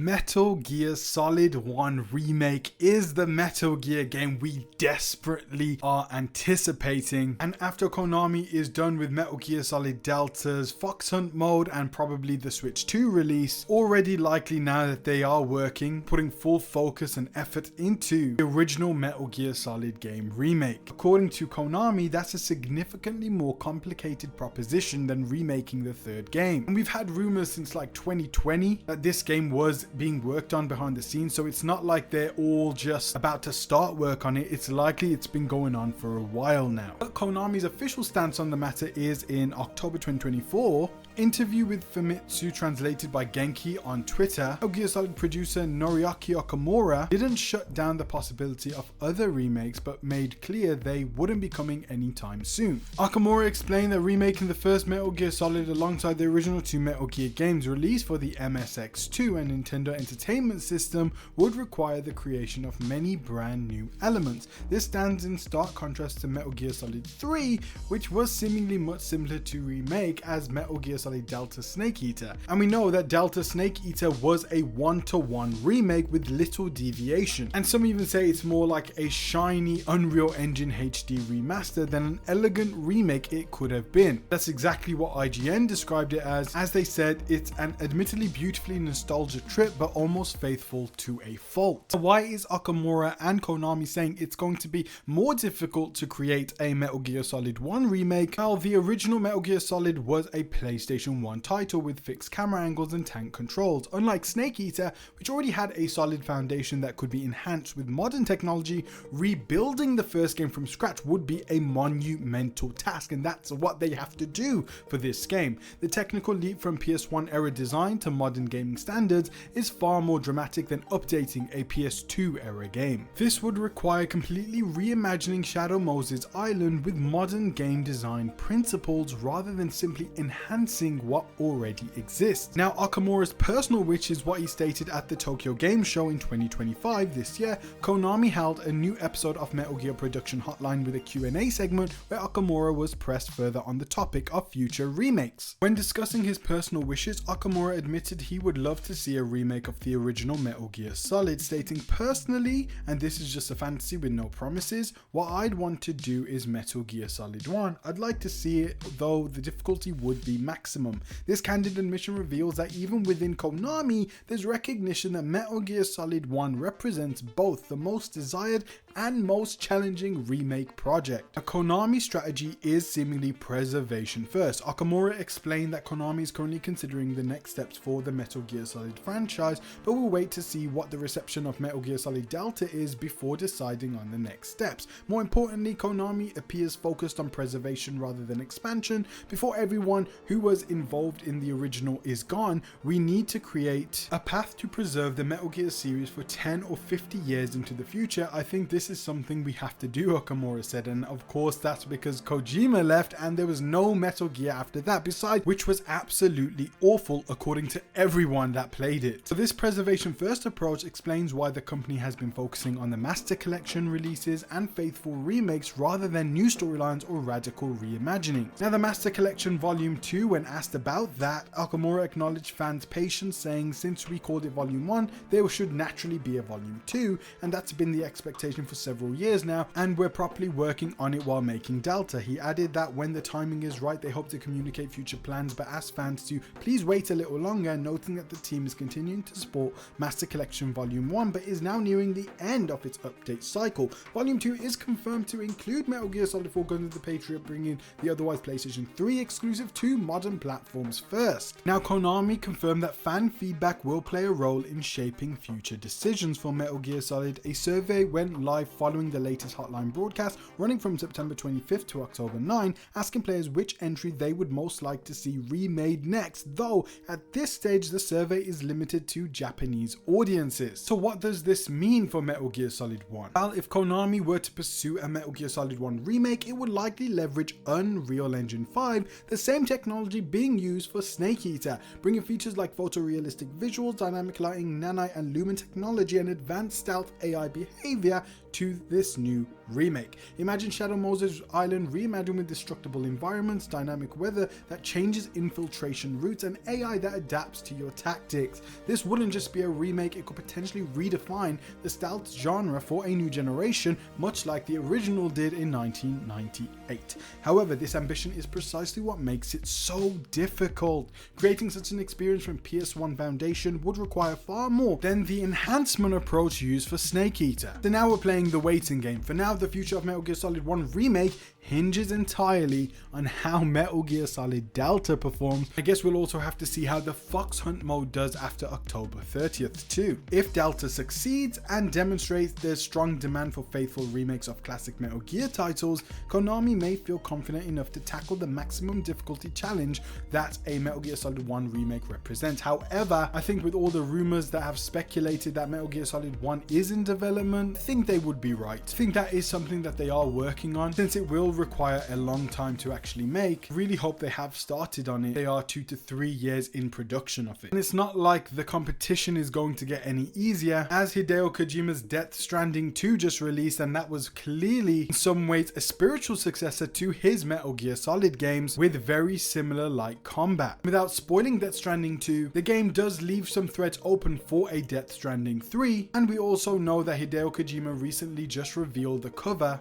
Metal Gear Solid 1 Remake is the Metal Gear game we desperately are anticipating, and after Konami is done with Metal Gear Solid Delta's Fox Hunt mode and probably the Switch 2 release, already likely now that they are putting full focus and effort into the original Metal Gear Solid game remake. According to Konami, that's a significantly more complicated proposition than remaking the third game, and we've had rumors since like 2020 that this game was being worked on behind the scenes, so it's not like they're all just about to start work on it. It's likely it's been going on for a while now. But Konami's official stance on the matter is in October 2024. Interview with Famitsu, translated by Genki on Twitter, Metal Gear Solid producer Noriaki Okamura didn't shut down the possibility of other remakes, but made clear they wouldn't be coming anytime soon. Okamura explained that remaking the first Metal Gear Solid alongside the original two Metal Gear games released for the MSX2 and Nintendo Entertainment System would require the creation of many brand new elements. This stands in stark contrast to Metal Gear Solid 3, which was seemingly much simpler to remake as Metal Gear Solid Delta Snake Eater, and we know that Delta Snake Eater was a one-to-one remake with little deviation, and some even say it's more like a shiny Unreal Engine HD remaster than an elegant remake it could have been. That's exactly what IGN described it as they said it's an admittedly beautifully nostalgic trip but almost faithful to a fault. Why is Okamura and Konami saying it's going to be more difficult to create a Metal Gear Solid 1 remake? Well, the original Metal Gear Solid was a PlayStation 1 title with fixed camera angles and tank controls, unlike Snake Eater, which already had a solid foundation that could be enhanced with modern technology. Rebuilding the first game from scratch would be a monumental task, and that's what they have to do for this game. The technical leap from PS1 era design to modern gaming standards is far more dramatic than updating a PS2 era game. This would require completely reimagining Shadow Moses Island with modern game design principles rather than simply enhancing what already exists. Now, Okamura's personal wish is what he stated at the Tokyo Game Show in 2025 this year. Konami held a new episode of Metal Gear Production Hotline with a Q&A segment where Okamura was pressed further on the topic of future remakes. When discussing his personal wishes, Okamura admitted he would love to see a remake of the original Metal Gear Solid, stating, "Personally, and this is just a fantasy with no promises, what I'd want to do is Metal Gear Solid 1. I'd like to see it, though the difficulty would be maximum." This candid admission reveals that even within Konami, there's recognition that Metal Gear Solid 1 represents both the most desired and most challenging remake project. A Konami strategy is seemingly preservation first. Okamura explained that Konami is currently considering the next steps for the Metal Gear Solid franchise, but will wait to see what the reception of Metal Gear Solid Delta is before deciding on the next steps. More importantly, Konami appears focused on preservation rather than expansion. Before everyone who was involved in the original is gone, we need to create a path to preserve the Metal Gear series for 10 or 50 years into the future. I think this is something we have to do, Okamura said, and of course that's because Kojima left and there was no Metal Gear after that, besides which was absolutely awful according to everyone that played it. So this preservation first approach explains why the company has been focusing on the Master Collection releases and faithful remakes rather than new storylines or radical reimaginings. Now, the Master Collection Volume 2, when asked about that, Okamura acknowledged fans' patience, saying, "Since we called it Volume 1, there should naturally be a Volume 2, and that's been the expectation for several years now, and we're properly working on it while making Delta." He added that when the timing is right, they hope to communicate future plans, but asked fans to please wait a little longer, noting that the team is continuing to support Master Collection Volume 1, but is now nearing the end of its update cycle. Volume 2 is confirmed to include Metal Gear Solid 4 Guns of the Patriot, bringing the otherwise PlayStation 3 exclusive to modern platforms first. Now, Konami confirmed that fan feedback will play a role in shaping future decisions for Metal Gear Solid. A survey went live following the latest Hotline broadcast, running from September 25th to October 9, asking players which entry they would most like to see remade next, though at this stage the survey is limited to Japanese audiences. So what does this mean for Metal Gear Solid 1? Well, if Konami were to pursue a Metal Gear Solid 1 remake, it would likely leverage Unreal Engine 5, the same technology being used for Snake Eater, bringing features like photorealistic visuals, dynamic lighting, nanite and lumen technology, and advanced stealth AI behavior to this new remake. Imagine Shadow Moses Island reimagined with destructible environments, dynamic weather that changes infiltration routes, and AI that adapts to your tactics. This wouldn't just be a remake, it could potentially redefine the stealth genre for a new generation, much like the original did in 1998. However, this ambition is precisely what makes it so difficult. Creating such an experience from PS1 foundation would require far more than the enhancement approach used for Snake Eater. So now we're playing the waiting game. For now, the future of Metal Gear Solid 1 Remake hinges entirely on how Metal Gear Solid Delta performs. I guess we'll also have to see how the Fox Hunt mode does after October 30th too. If Delta succeeds and demonstrates there's strong demand for faithful remakes of classic Metal Gear titles, Konami may feel confident enough to tackle the maximum difficulty challenge that a Metal Gear Solid 1 remake represents. However, I think with all the rumors that have speculated that Metal Gear Solid 1 is in development, I think they would be right. I think that is something that they are working on, since it will require a long time to actually make. Really hope they have started on it. They are 2 to 3 years in production of it. And it's not like the competition is going to get any easier, as Hideo Kojima's Death Stranding 2 just released, and that was clearly in some ways a spiritual successor to his Metal Gear Solid games with very similar like combat. Without spoiling Death Stranding 2, the game does leave some threads open for a Death Stranding 3, and we also know that Hideo Kojima recently just revealed the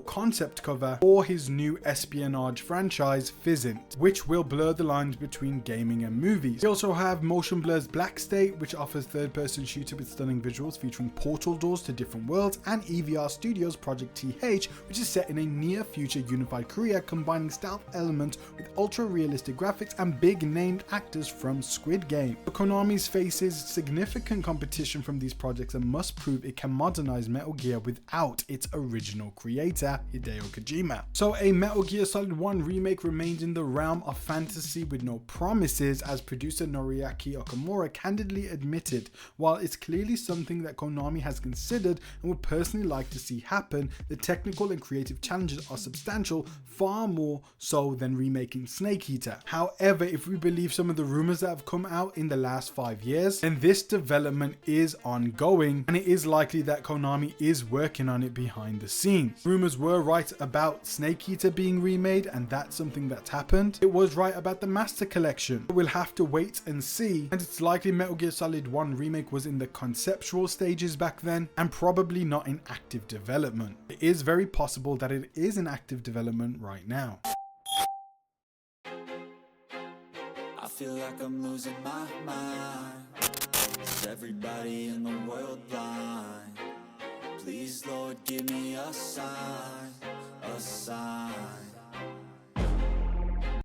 concept cover for his new espionage franchise Fizzint, which will blur the lines between gaming and movies. We also have Motion Blur's Black State, which offers third-person shooter with stunning visuals featuring portal doors to different worlds, and EVR Studios' Project TH, which is set in a near-future unified Korea, combining stealth elements with ultra-realistic graphics and big-named actors from Squid Game. But Konami faces significant competition from these projects and must prove it can modernize Metal Gear without its original creator, Hideo Kojima. So a Metal Gear Solid 1 remake remains in the realm of fantasy with no promises, as producer Noriaki Okamura candidly admitted. While it's clearly something that Konami has considered and would personally like to see happen, the technical and creative challenges are substantial, far more so than remaking Snake Eater. However, if we believe some of the rumors that have come out in the last 5 years, then this development is ongoing, and it is likely that Konami is working on it behind the scenes. Rumors were right about Snake Eater being remade, and that's something that's happened. It was right about the Master Collection. We'll have to wait and see, and it's likely Metal Gear Solid 1 Remake was in the conceptual stages back then and probably not in active development. It is very possible that it is in active development right now. I feel like I'm losing my mind. Is everybody in the world blind? Please, Lord, give me a sign, a sign.